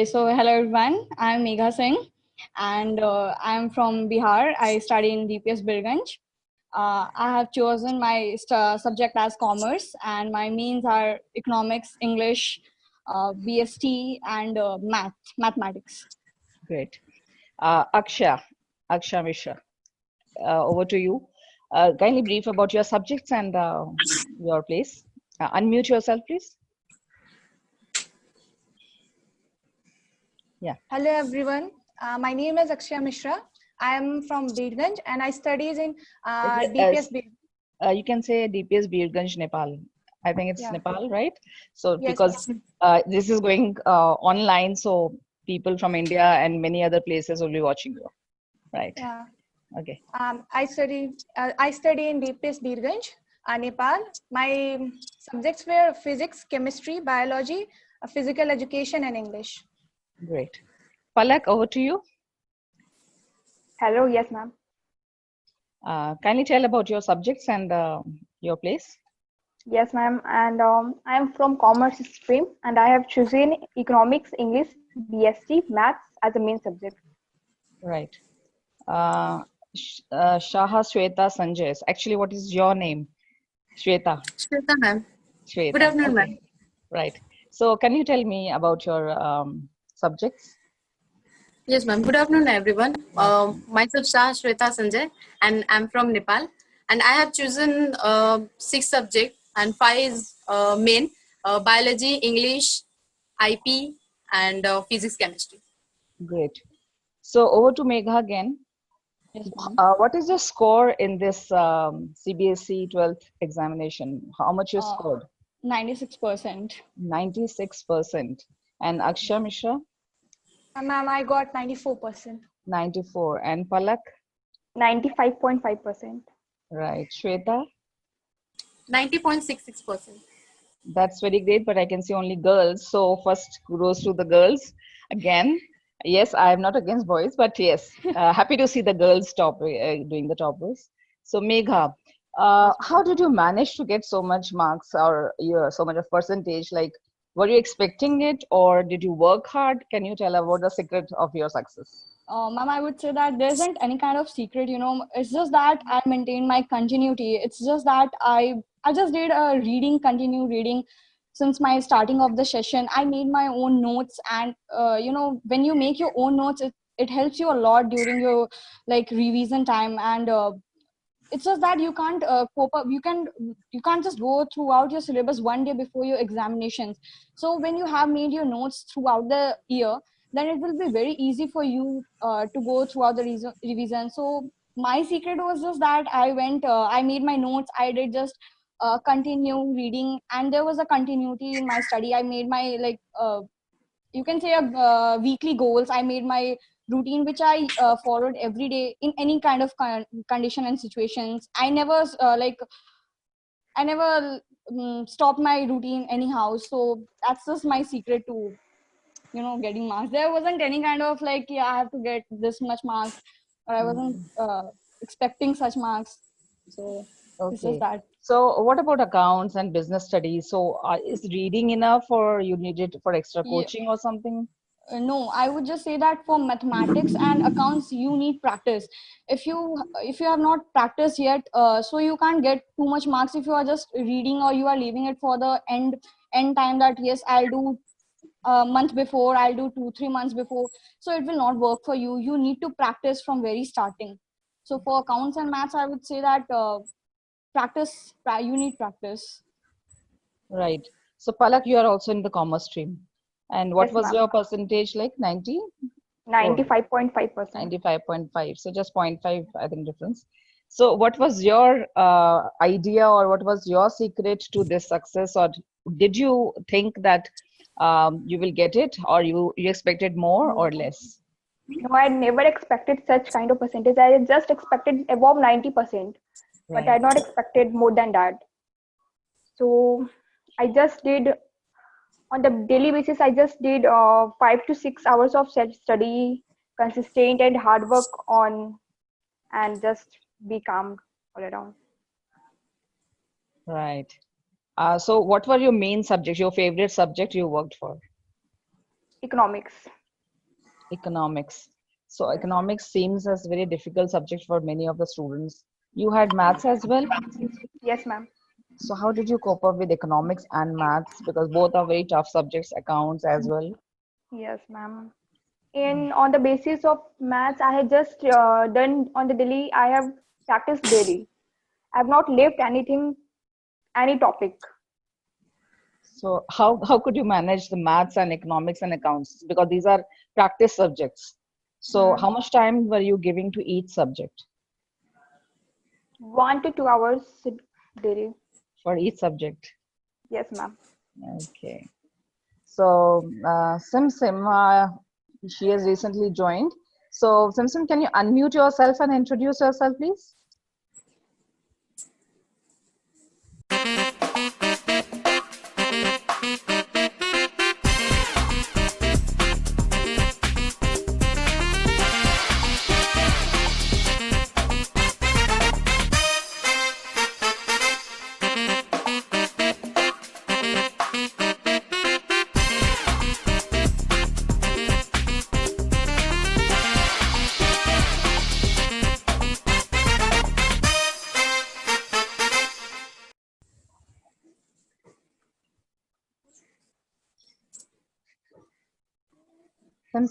So hello everyone, I'm Megha Singh and I'm from Bihar. I study in DPS Birganj. I have chosen my subject as commerce and my means are economics, English, BST and mathematics. Great. Aksha Mishra, over to you. Kindly brief about your subjects and your place. Unmute yourself, please. Yeah. Hello everyone. My name is Akshaya Mishra. I am from Birganj and I studies in DPS. You can say DPS Birganj, Nepal. I think it's Yeah. Nepal, right? So Yes, because this is going online, so people from India and many other places will be watching you, right? Yeah. Okay. I study in DPS Birganj, Nepal. My subjects were physics, chemistry, biology, physical education, and English. Great. Palak, over to you. Hello, yes, ma'am. Kindly tell about your subjects and your place. Yes, ma'am. And I am from commerce stream, and I have chosen economics, English, BSc, maths as a main subject. Right. Shaha Shweta Sanjay. Actually, what is your name? Shweta. Shweta, ma'am. Shweta. Good afternoon, Okay. ma'am. Right. So, can you tell me about your subjects? Yes, ma'am. Good afternoon, everyone. Myself, Shweta Sanjay, and I'm from Nepal. And I have chosen 6 subjects, and 5 is main biology, English, IP, and physics, chemistry. Great. So, over to Megha again. Yes, ma'am. What is your score in this CBSE 12th examination? How much you scored? 96%. 96%. And Aksha Mishra? Ma'am, I got 94%. 94. And Palak? 95.5%. Right. Shweta? 90.66%. That's very great, but I can see only girls. So first kudos to the girls again. Yes, I am not against boys, but yes, happy to see the girls doing the toppers. So Megha, how did you manage to get so much marks or so much of percentage? Like, were you expecting it or did you work hard? Can you tell about the secret of your success? Ma'am, I would say that there isn't any kind of secret, it's just that I maintain my continuity. It's just that I just did a continue reading since my starting of the session. I made my own notes and, when you make your own notes, it helps you a lot during your like revision time. And it's just that you can't cope up. You can't just go throughout your syllabus one day before your examinations. So when you have made your notes throughout the year, then it will be very easy for you to go throughout the revision. So my secret was just that I made my notes. I did just continue reading, and there was a continuity in my study. I made my you can say weekly goals. I made my routine which I followed every day in any kind of condition and situations. I never stopped my routine anyhow. So that's just my secret to getting marks. There wasn't any kind of like, yeah, I have to get this much marks, or I wasn't expecting such marks. So it's just Okay. that. So what about accounts and business studies? So is reading enough or you need it for extra Yeah. coaching or something? No, I would just say that for mathematics and accounts you need practice. If you have not practiced yet, so you can't get too much marks if you are just reading, or you are leaving it for the end time, that yes, I'll do a month before, I'll do 2-3 months before. So it will not work for you. You need to practice from very starting. So for accounts and maths, I would say that you need practice. Right. So Palak, you are also in the commerce stream. And what Yes, was ma'am. your percentage like? 90? 95.5%. 95.5. So just 0.5, I think, difference. So what was your idea or what was your secret to this success? Or did you think that you will get it or you expected more or less? No, I never expected such kind of percentage. I just expected above 90%, but I Right. had not expected more than that. So I just did on the daily basis. I just did 5 to 6 hours of self-study, consistent and hard work on, and just be calm all around. Right. So what were your main subjects, your favorite subject you worked for? Economics. Economics. So economics seems as very difficult subject for many of the students. You had maths as well. Yes, ma'am. So how did you cope up with economics and maths? Because both are very tough subjects, accounts as well. Yes, ma'am. And on the basis of maths, I had just done on the daily. I have practiced daily. I have not left anything, any topic. So how could you manage the maths and economics and accounts? Because these are practice subjects. So how much time were you giving to each subject 1 to 2 hours daily. for each subject? Yes, ma'am. Okay. So Sim, she has recently joined. So Sim, can you unmute yourself and introduce yourself, please?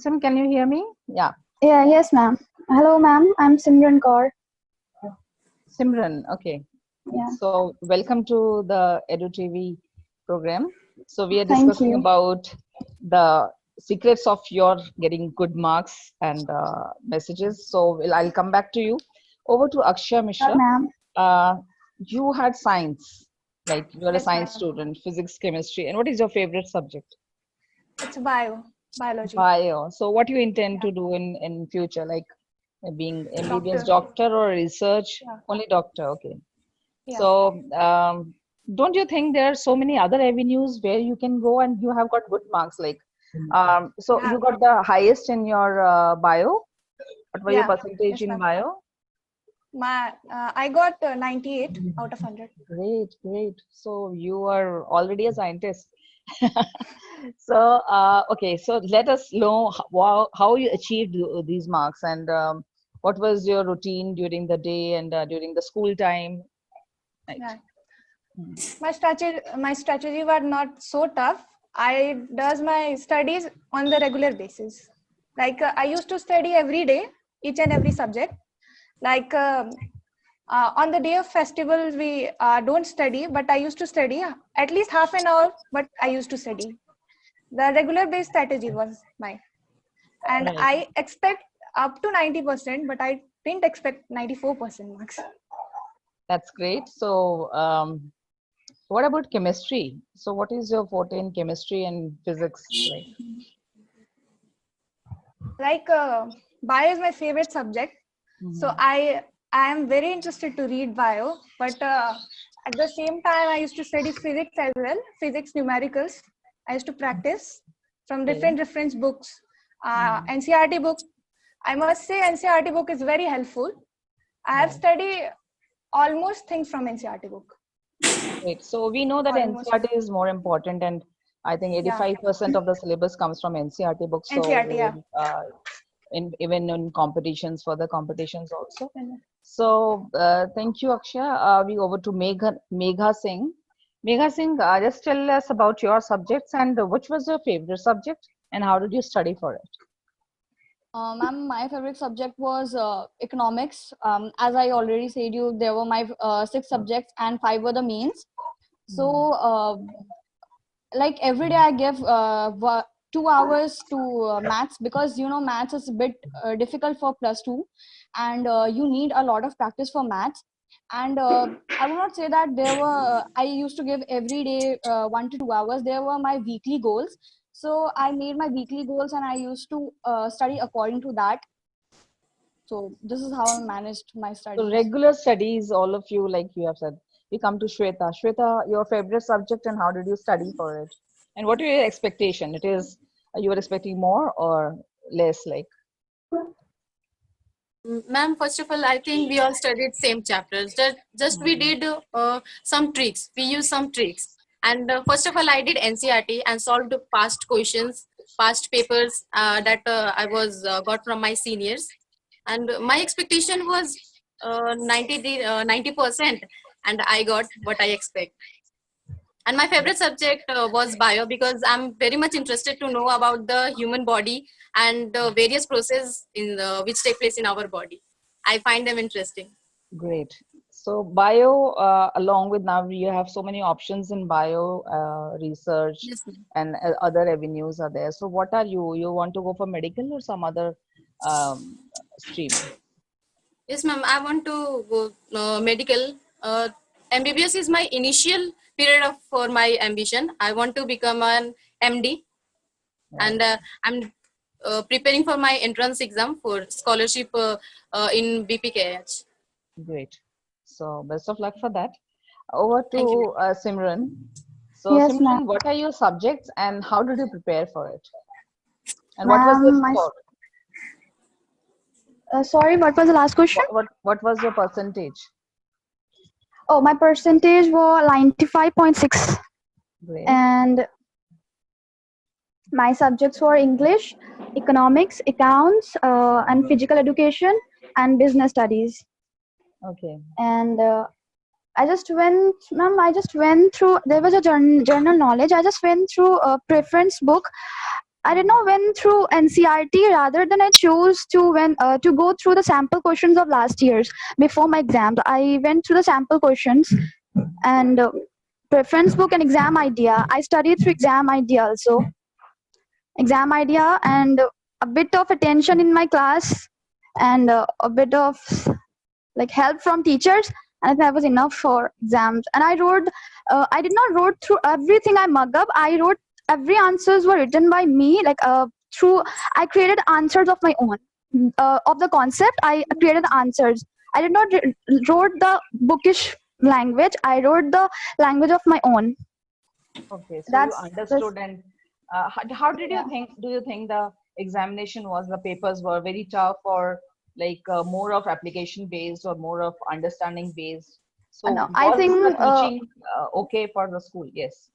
Sim, can you hear me? Yeah. Yeah, yes, ma'am. Hello, ma'am. I'm Simran Kaur. Simran, okay. Yeah. So welcome to the EduTV program. So we are Thank discussing you. about the secrets of your getting good marks and messages. So I'll come back to you. Over to Akshay Sure, Mishra. ma'am. You had science, like you're a Yes, science ma'am. student, physics, chemistry. And what is your favorite subject? It's biology. Bio. So what you intend to do in future, like being MBBS Doctor. doctor or research? Yeah. Only doctor, okay. Yeah. So, don't you think there are so many other avenues where you can go and you have got good marks? Like, so Yeah. you got the highest in your bio. What were your Yeah. percentage Yes, in ma'am. bio? I got 98 out of 100. Great, great. So you are already a scientist. So, okay. So let us know how you achieved these marks and what was your routine during the day and during the school time? Right. Yeah. My strategy were not so tough. I does my studies on the regular basis. Like I used to study every day, each and every subject. Like on the day of festival, we don't study, but I used to study at least half an hour. But I used to study. The regular based strategy was mine, and Right. I expect up to 90%, but I didn't expect 94% marks. That's great. So, what about chemistry? So, what is your forte in chemistry and physics? Like bio is my favorite subject, so I am very interested to read bio, but at the same time I used to study physics as well, physics numericals. I used to practice from different reference books. NCRT book, I must say NCRT book is very helpful. I have studied almost things from NCRT book. Great. So we know that Almost. NCRT is more important, and I think 85% of the syllabus comes from NCRT books. So NCRT, yeah. even in competitions, further competitions also. So thank you, Akshay. We over to Megha Singh. Megha Singh, just tell us about your subjects and which was your favorite subject and how did you study for it? Ma'am, my favorite subject was economics. As I already said you, there were my 6 subjects and 5 were the mains. So, like every day I give 2 hours to maths, because you know maths is a bit difficult for +2, and you need a lot of practice for maths. And I would not say that there were I used to give every day 1 to 2 hours. There were my weekly goals. So I made my weekly goals and I used to study according to that. So this is how I managed my So studies. regular studies, all of you, like you have said. We come to Shweta. Shweta, your favorite subject and how did you study for it? And what were your expectation? It is you were expecting more or less, like? Ma'am, first of all, I think we all studied same chapters. Just we did some tricks. We used some tricks. And first of all, I did NCRT and solved past questions past papers that I was got from my seniors, and my expectation was 90%, and I got what I expect. And my favorite subject was bio, because I'm very much interested to know about the human body and the various processes which take place in our body. I find them interesting. Great. So bio, along with now you have so many options in bio research, Yes, ma'am. and other avenues are there. So what are you? You want to go for medical or some other stream? Yes, ma'am. I want to go medical. MBBS is my initial period of for my ambition. I want to become an MD, Right. and I'm preparing for my entrance exam for scholarship in BPKH. Great. So best of luck for that. Over Thank you. to Simran. So Yes, ma'am. Simran, what are your subjects and how did you prepare for it? And what was your Ma'am, score? sorry, what was the last question? What was your percentage? Oh, my percentage was 95.6, Great. and my subjects were English, economics, accounts, and physical education and business studies. Okay. And I just went, ma'am. I just went through. There was a journal knowledge. I just went through a preference book. I did not went through NCRT. Rather than I chose to go through the sample questions of last year's before my exams. I went through the sample questions and preference book and exam idea. I studied through exam idea also. Exam idea and a bit of attention in my class and a bit of like help from teachers, and that was enough for exams. And I did not wrote through everything I mug up. I wrote every answers were written by me, like through I created answers of my own, of the concept. I created answers. I did not wrote the bookish language. I wrote the language of my own. Okay. So you That's understood, and how did you yeah. think? Do you think the examination was, the papers were very tough, or like more of application based or more of understanding based? So No, I was the think teaching okay for the school? Yes.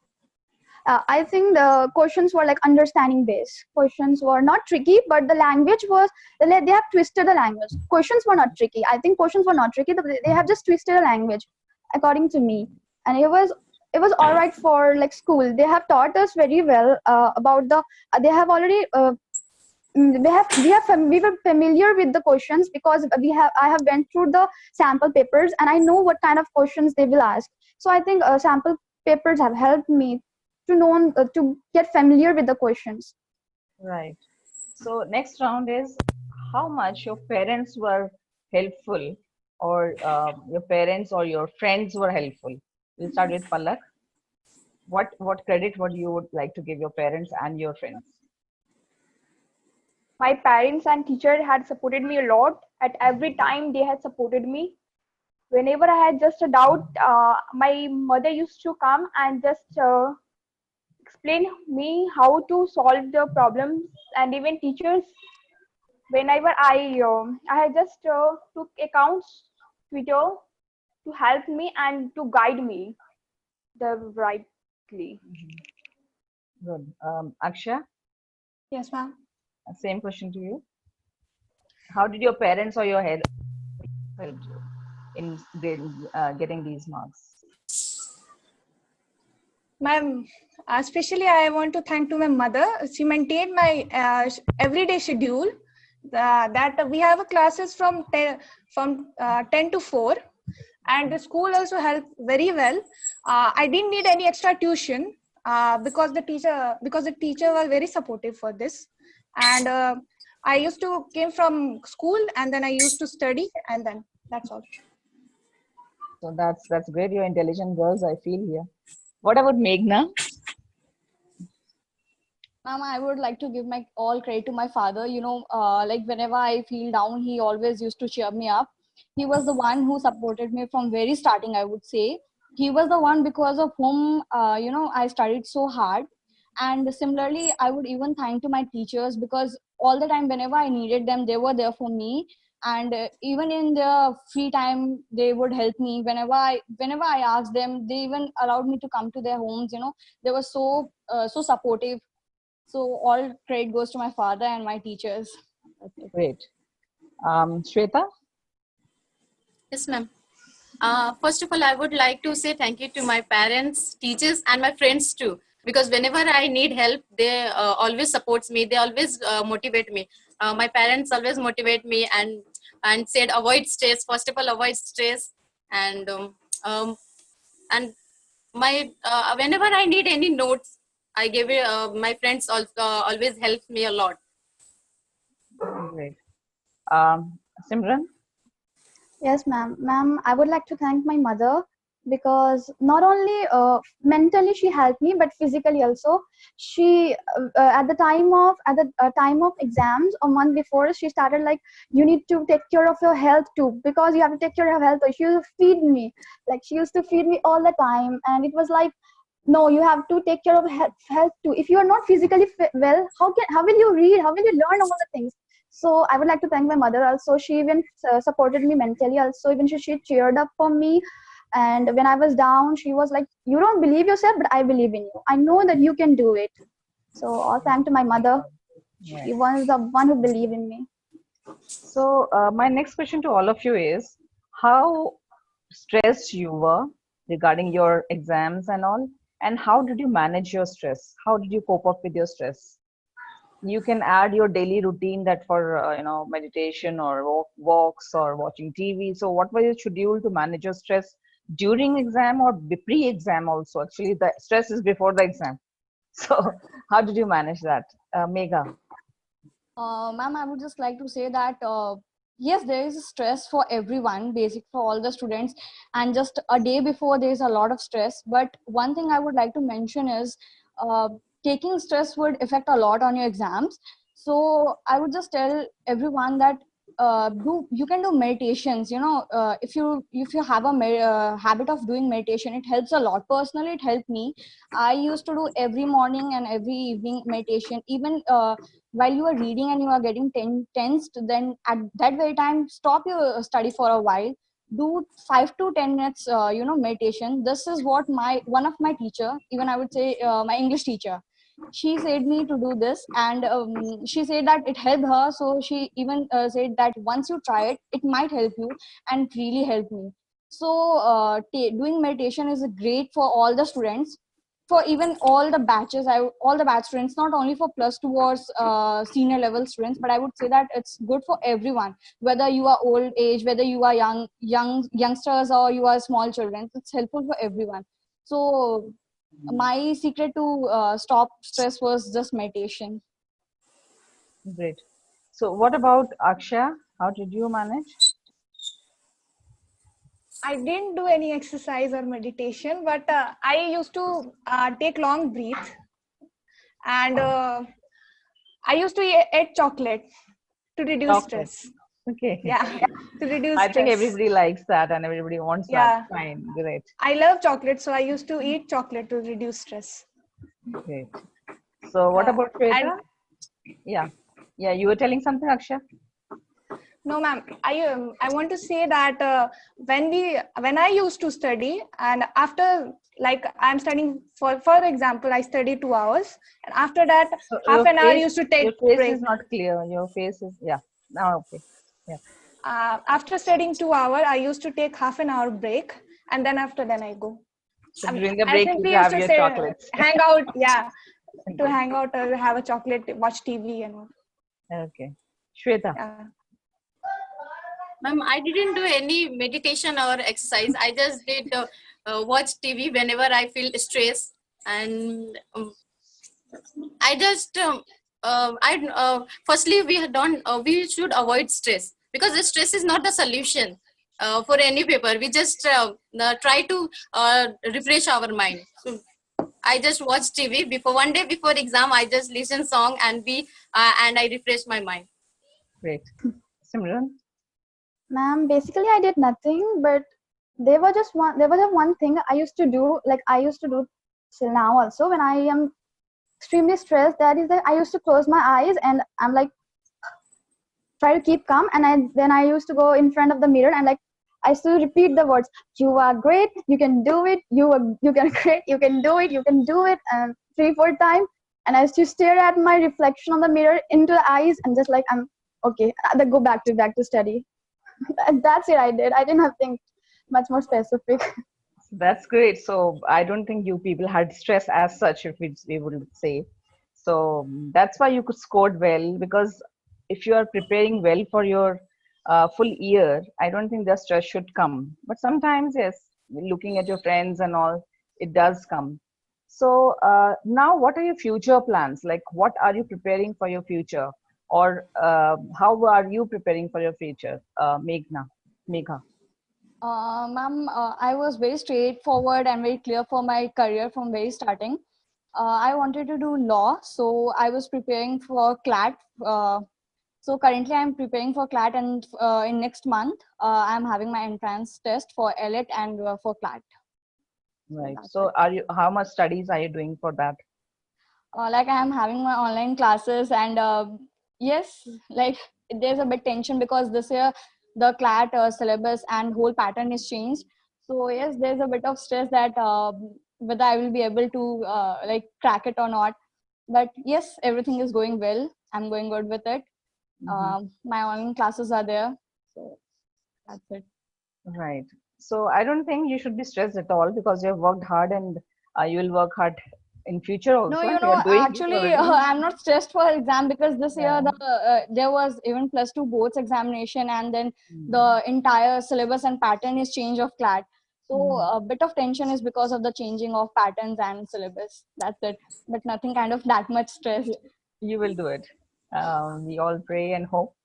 I think the questions were like understanding based. Questions were not tricky, but the language was they have twisted the language. Questions were not tricky. I think questions were not tricky. They have just twisted the language, according to me, and it was all right for like school. They have taught us very well about the. They have already. We were familiar with the questions because I have went through the sample papers and I know what kind of questions they will ask. So I think sample papers have helped me to know to get familiar with the questions. Right. So next round is how much your parents were helpful, or your parents or your friends were helpful. We'll start with Palak. What credit would you would like to give your parents and your friends? My parents and teacher had supported me a lot. At every time they had supported me. Whenever I had just a doubt, my mother used to come and just explain me how to solve the problems. And even teachers, whenever I had just took accounts Twitter to help me and to guide me the rightly. Good. Aksha, Yes, ma'am. same question to you. How did your parents or your head help you in getting these marks? Ma'am, especially I want to thank to my mother. She maintained my everyday schedule. That we have classes from 10 to 4, and the school also helped very well. I didn't need any extra tuition because the teacher was very supportive for this, and I used to came from school and then I used to study, and then that's all. So that's great. You're intelligent girls, I feel here. What about Meghna? Ma'am, I would like to give my all credit to my father. Like whenever I feel down, he always used to cheer me up. He was the one who supported me from very starting, I would say. He was the one because of whom, I studied so hard. And similarly, I would even thank to my teachers because all the time, whenever I needed them, they were there for me. And even in their free time, they would help me. Whenever I asked them, they even allowed me to come to their homes. They were so supportive. So all credit goes to my father and my teachers. Great. Shweta? Yes, ma'am. First of all, I would like to say thank you to my parents, teachers, and my friends too. Because whenever I need help, they always supports me. They always motivate me. My parents always motivate me and said avoid stress. First of all, avoid stress, and um, and my whenever I need any notes, I give it. My friends also always help me a lot. Great. Simran? Yes, ma'am. Ma'am, I would like to thank my mother because not only mentally she helped me, but physically also. She at the time of exams, a month before, she started like, you need to take care of your health too, because you have to take care of health. She used to feed me, like she used to feed me all the time, and it was like, no, you have to take care of health too. If you are not physically well, how will you read, how will you learn all the things? So I would like to thank my mother also. She even supported me mentally also. Even she cheered up for me, and when I was down, she was like, you don't believe yourself, but I believe in you. I know that you can do it. So all thanks to my mother. She was the one who believed in me. So my next question to all of you is, how stressed you were regarding your exams and all, and how did you manage your stress? How did you cope up with your stress? You can add your daily routine that for meditation or walks or watching TV. So what was your schedule to manage your stress during exam or pre-exam also? Actually, the stress is before the exam. So how did you manage that? Megha? Ma'am, I would just like to say that yes, there is stress for everyone, basic for all the students, and just a day before there is a lot of stress. But one thing I would like to mention is taking stress would affect a lot on your exams. So I would just tell everyone that you can do meditations. If you have a habit of doing meditation, it helps a lot. Personally, it helped me. I used to do every morning and every evening meditation, even while you are reading and you are getting tensed, then at that very time stop your study for a while, do 5 to 10 minutes meditation. This is what my one of my teacher, even I would say my English teacher, she said me to do this, and she said that it helped her. So she even said that once you try it, it might help you, and it really helped me. So doing meditation is great for all the students, for even all the batches, all the batch students, not only for plus 2 or senior level students, but I would say that it's good for everyone, whether you are old age, whether you are youngsters, or you are small children. It's helpful for everyone. So my secret to stop stress was just meditation. Great. So what about Akshay? How did you manage? I didn't do any exercise or meditation, but I used to take long breaths, and I used to eat chocolate to reduce Chocolate. stress. Okay. Yeah, to reduce I think stress. everybody likes that and everybody wants Yeah. that. Fine. Great. I love chocolate, so I used to eat chocolate to reduce stress. Great. So what about And Shweta? Yeah. Yeah, you were telling something, Akshay? no, ma'am, I want to say that when I used to study, and after, like, I'm studying, for example, I study 2 hours, and after that So half an hour used to your take face break. is not clear. Your face is, yeah. Now, okay. Yeah. After studying 2 hours, I used to take half an hour break, and then after then I go. So during the I break, you simply used have to your say chocolates. hang out, yeah, to Okay. hang out or have a chocolate, watch TV and all. Okay. Shweta. Yeah. Ma'am, I didn't do any meditation or exercise. I just did watch TV whenever I feel stress, and I just I firstly we should avoid stress, because the stress is not the solution for any paper. We just try to refresh our mind. So I just watch TV before one day before exam. I just listen song and I refresh my mind. Great. Simran. Ma'am, basically I did nothing, but there was just one thing I used to do, like I used to do till now also when I am extremely stressed. That is that I used to close my eyes and I'm like try to keep calm, and then I used to go in front of the mirror and like I used to repeat the words, you are great, you can do it, you can great, you can do it, and 3-4 times, and I used to stare at my reflection on the mirror into the eyes and just like, I'm okay, then go back to study. That's it. I did. I didn't have to think much more specific. That's great. So I don't think you people had stress as such, if we would say. So that's why you could score well, because if you are preparing well for your full year, I don't think the stress should come. But sometimes, yes, looking at your friends and all, it does come. So now, what are your future plans? Like, what are you preparing for your future, or how are you preparing for your future, Meghna? Megha. Ma'am, I was very straightforward and very clear for my career from very starting. I wanted to do law, so I was preparing for CLAT. So currently, I'm preparing for CLAT, and in next month, I'm having my entrance test for ELIT and for CLAT. Right. That's So it. are you, how much studies are you doing for that? Like I am having my online classes, and yes, like there's a bit tension because this year the CLAT syllabus and whole pattern is changed. So yes, there's a bit of stress that whether I will be able to like crack it or not. But yes, everything is going well. I'm going good with it. My online classes are there, so that's it. Right. So I don't think you should be stressed at all, because you have worked hard, and you will work hard in future No, also, and you you are know, doing it actually, already. I'm not stressed for exam because this year Yeah. there was even +2 boards examination, and then Mm. the entire syllabus and pattern is change of CLAT. So Mhm. a bit of tension is because of the changing of patterns and syllabus. That's it. But nothing kind of that much stressed. You will do it. We all pray and hope.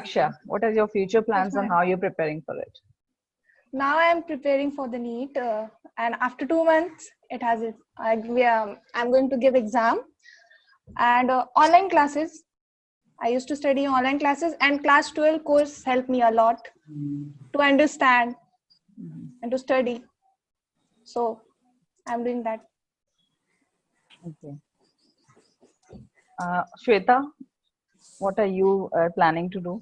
Aksha, what are your future Yes, plans and ma'am. how you're preparing for it? Now I am preparing for the NEET, and after 2 months, it has it. I'm going to give exam and online classes. I used to study online classes, and class 12 course helped me a lot to understand and to study. So I'm doing that. Okay. Shweta, what are you planning to do?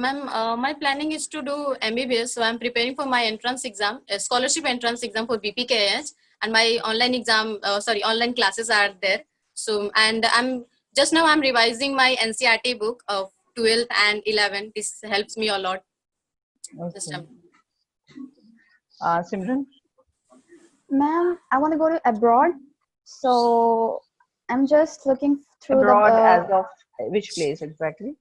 Ma'am, my planning is to do MBBS, so I'm preparing for my entrance exam, a scholarship entrance exam for BPKH, and my online exam, online classes are there. So, and I'm revising my NCRT book of 12th and 11th. This helps me a lot. Just Okay. Simran, Ma'am, I want to go to abroad, so I'm just looking through the abroad as of which place exactly?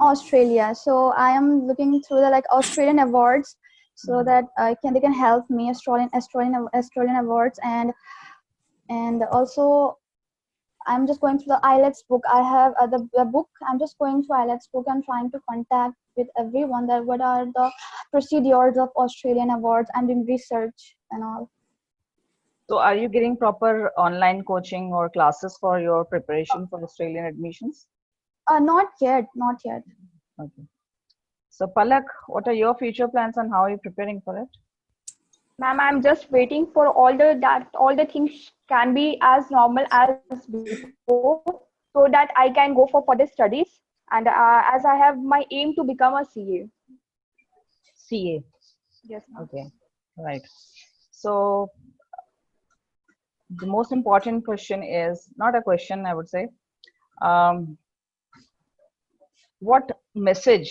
Australia. So I am looking through the like Australian awards, so that they can help me Australian awards, and also I'm just going through the IELTS book. I have the book. I'm just going through IELTS book and trying to contact with everyone that what are the procedures of Australian awards and doing research and all. So are you getting proper online coaching or classes for your preparation for Australian admissions? Not yet, not yet. Okay. So Palak, what are your future plans and how are you preparing for it? Ma'am, I'm just waiting for all the things can be as normal as before, so that I can go for further studies. And as I have my aim to become a CA. CA. Yes, ma'am. Okay. Right. So the most important question is not a question, I would say. Um, what message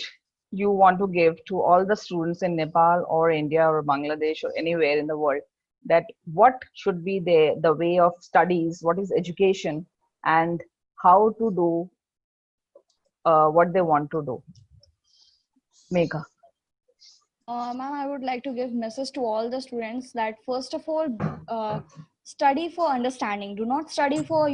you want to give to all the students in Nepal or India or Bangladesh or anywhere in the world, that what should be the way of studies, what is education, and how to do what they want to do? Megha. Ma'am, I would like to give message to all the students that first of all, study for understanding. Do not study for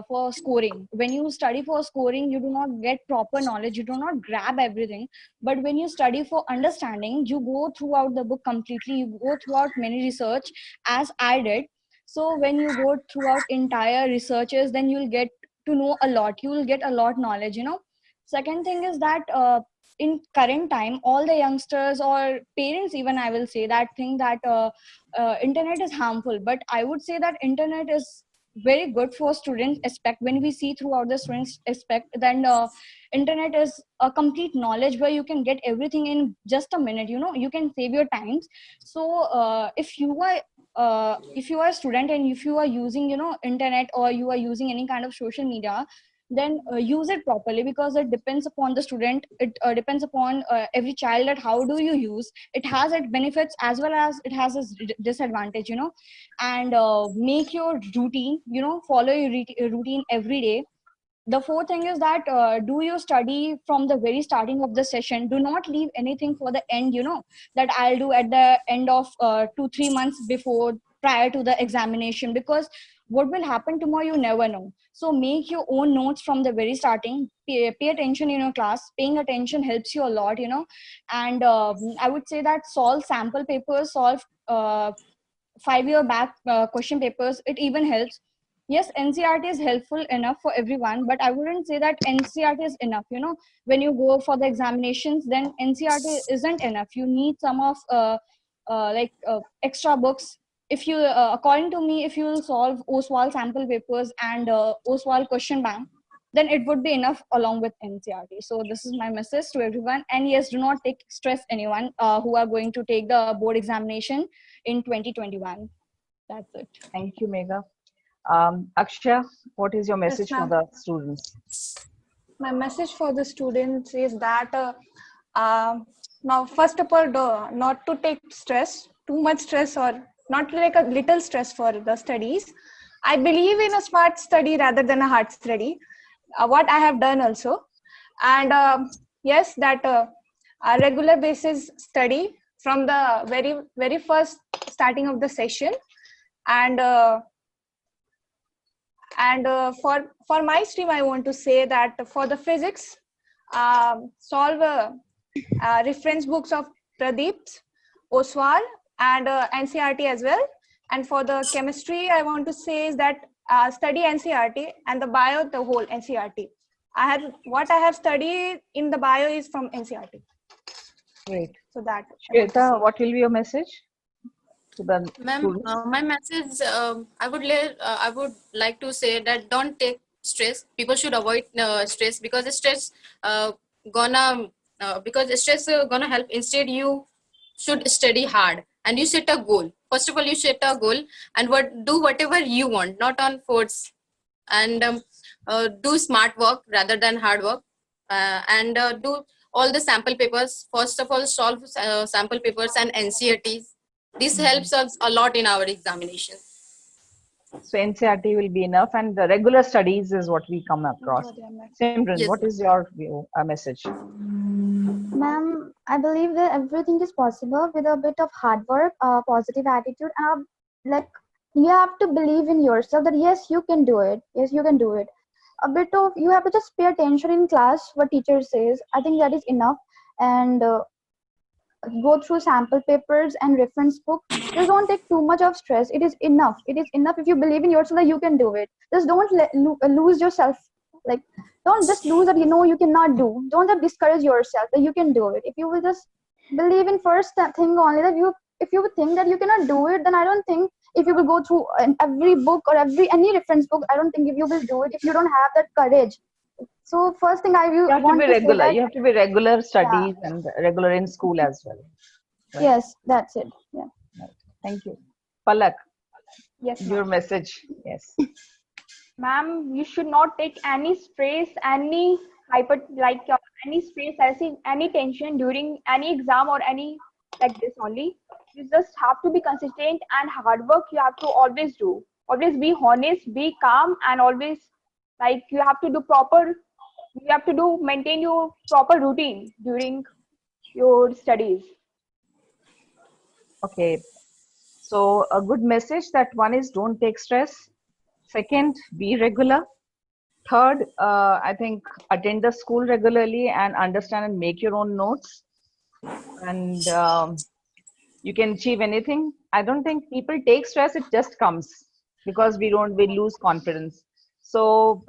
for scoring. When you study for scoring, you do not get proper knowledge. You do not grab everything. But when you study for understanding, you go throughout the book completely. You go throughout many research, as I did. So when you go throughout entire researches, then you'll get to know a lot. You will get a lot knowledge. Second thing is that. In current time, all the youngsters or parents, even I will say that think that internet is harmful, but I would say that internet is very good for students aspect. When we see throughout the students aspect, then internet is a complete knowledge where you can get everything in just a minute. You can save your times. So if you are if you are a student and if you are using, internet, or you are using any kind of social media, then use it properly, because it depends upon the student. It depends upon every child, that how do you use it. Has its benefits as well as it has its disadvantage, and make your routine, follow your routine every day. The fourth thing is that do you study from the very starting of the session. Do not leave anything for the end, that I'll do at the end of 2-3 months before, prior to the examination, because what will happen tomorrow, you never know. So make your own notes from the very starting. Pay attention in your class. Paying attention helps you a lot, and I would say that solve sample papers, solve 5-year back question papers. It even helps. Yes, NCRT is helpful enough for everyone, but I wouldn't say that NCRT is enough. When you go for the examinations, then NCRT isn't enough. You need some of extra books. If you, according to me, if you will solve OSWAL sample papers and OSWAL question bank, then it would be enough along with NCRT. So this is my message to everyone. And yes, do not take stress anyone who are going to take the board examination in 2021. That's it. Thank you, Megha. Akshay, what is your message for ma'am. the students? My message for the students is that now, first of all, not to take stress, too much stress, or not like a little stress for the studies. I believe in a smart study rather than a hard study, what I have done also. And yes, that a regular basis study from the very first starting of the session. And for my stream, I want to say that for the physics, solve reference books of Pradeep's, OSWAL, and NCRT as well. And for the chemistry, I want to say is that study NCRT, and the bio, the whole NCRT. What I have studied in the bio is from NCRT. Great. So that. Shweta, what will be your message to the Ma'am, students? my message, I would like to say that don't take stress. People should avoid stress, because stress gonna help. Instead, you should study hard and you set a goal. First of all, you set a goal and do whatever you want, not on force, and do smart work rather than hard work, and do all the sample papers. First of all, solve sample papers and NCRTs. This helps us a lot in our examination. So NCRT will be enough, and the regular studies is what we come across. Simran, Yes, what is your view, message? Ma'am, I believe that everything is possible with a bit of hard work, positive attitude, and like you have to believe in yourself that yes, you can do it. Yes, you can do it. A bit of, you have to just pay attention in class what teacher says. I think that is enough. And go through sample papers and reference book. Just don't take too much of stress. It is enough. It is enough if you believe in yourself that you can do it. Just don't lose yourself. Like, don't just lose that you cannot do. Don't just discourage yourself that you can do it. If you will just believe in first thing only, that if you would think that you cannot do it, then I don't think if you will go through every book or any reference book, I don't think if you will do it if you don't have that courage. So first thing You have to be regular. You have to be regular studies and regular in school as well. Right? Yes, that's it. Yeah. Right. Thank you. Palak, Yes, your message. Yes. Ma'am, you should not take any stress, any any stress, any tension during any exam or any like this only. You just have to be consistent and hard work. You have to always do. Always be honest, be calm, and always you have to do proper. You have to maintain your proper routine during your studies. Okay. So a good message that one is don't take stress. Second, be regular. Third, I think attend the school regularly and understand and make your own notes. And you can achieve anything. I don't think people take stress, it just comes because we lose confidence. So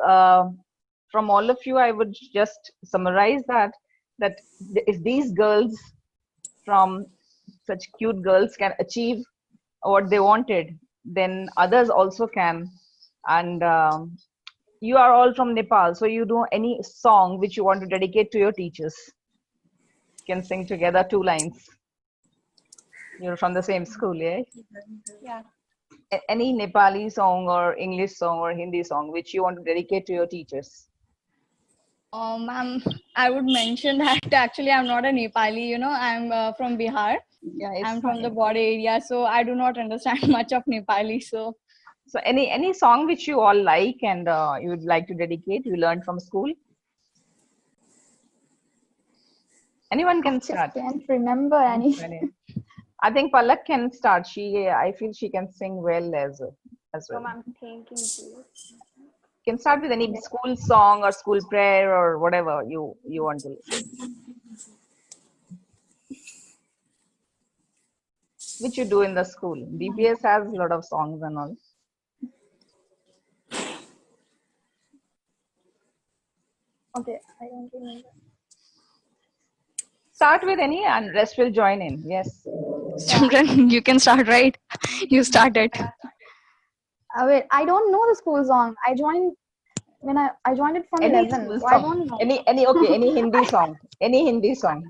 from all of you, I would just summarize that if these girls, from such cute girls, can achieve what they wanted, then others also can. And you are all from Nepal, so you do any song which you want to dedicate to your teachers. You can sing together 2 lines. You're from the same school, yeah? Yeah. Any Nepali song or English song or Hindi song which you want to dedicate to your teachers? I would mention that actually I'm not a Nepali, I'm from Bihar. Yeah, it's I'm from the fine. border area, so I do not understand much of Nepali. So So any song which you all like and you would like to dedicate, you learned from school? Anyone can Just start. can't remember any. I think Palak can start. I feel she can sing well as well. I'm thinking. Please. Can start with any school song or school prayer or whatever you want to. Which you do in the school. DPS has a lot of songs and all. Okay, I don't remember. Start with any and rest will join in. Yes. Simran, you can start, right? You started. Wait, I don't know the school song. I joined when I joined it from Any 11. school So I song. don't know Any Hindi song. Any Hindi song.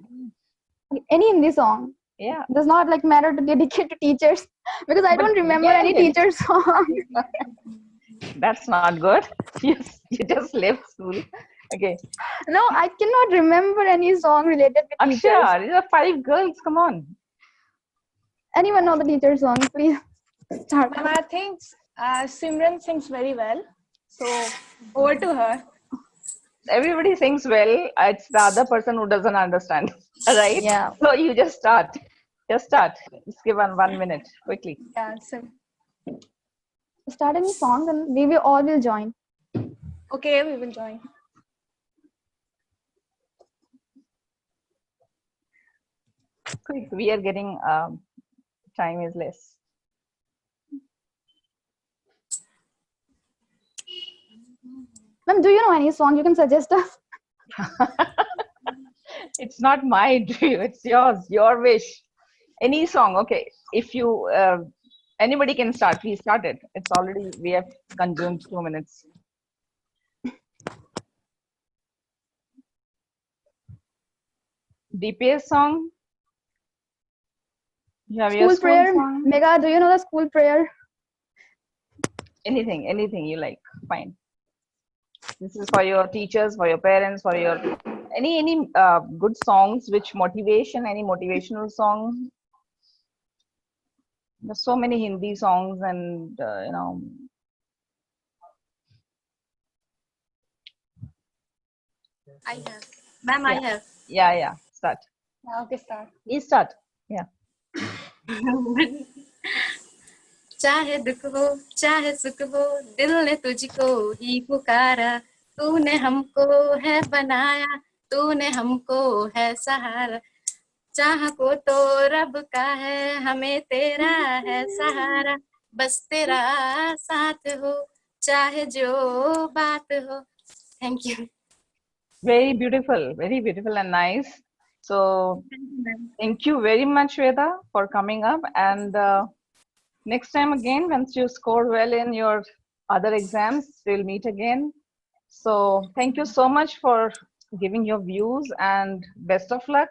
any Hindi song. Yeah. Does not like matter to dedicate to teachers because I don't remember any teacher's song. That's not good. You just left school. Okay. No, I cannot remember any song related with teachers. Akshay, these are 5 girls. Come on. Anyone know the teacher's song? Please start. Ma'am, I think Simran sings very well. So over to her. Everybody sings well. It's the other person who doesn't understand. Right? Yeah. So you just start. Just start. Just give 1 minute quickly. Yeah. Start any song and we will all will join. Okay, we will join. Quick. We are getting time is less. Ma'am, do you know any song you can suggest us? It's not my dream. It's yours. Your wish. Any song. Okay. If you anybody can start. We started. It's already we have consumed 2 minutes. DPS song. You have your School school prayer. song. Mega, do you know the school prayer? Anything you like. Fine. This is for your teachers, for your parents, for your any good songs which motivation. Any motivational song. There's so many Hindi songs and I have. Ma'am, I have. Yeah. Start. Okay, start. Please start. Yeah. चाहे दुख हो चाहे सुख हो दिल ने तुझको ही पुकारा तूने हमको है बनाया तूने हमको है सहारा चाह को तो रब का है हमें तेरा है सहारा बस तेरा साथ हो चाहे जो बात हो thank you Very beautiful and nice. So thank you very much, Veda, for coming up. And next time again, once you score well in your other exams, we'll meet again. So thank you so much for giving your views and best of luck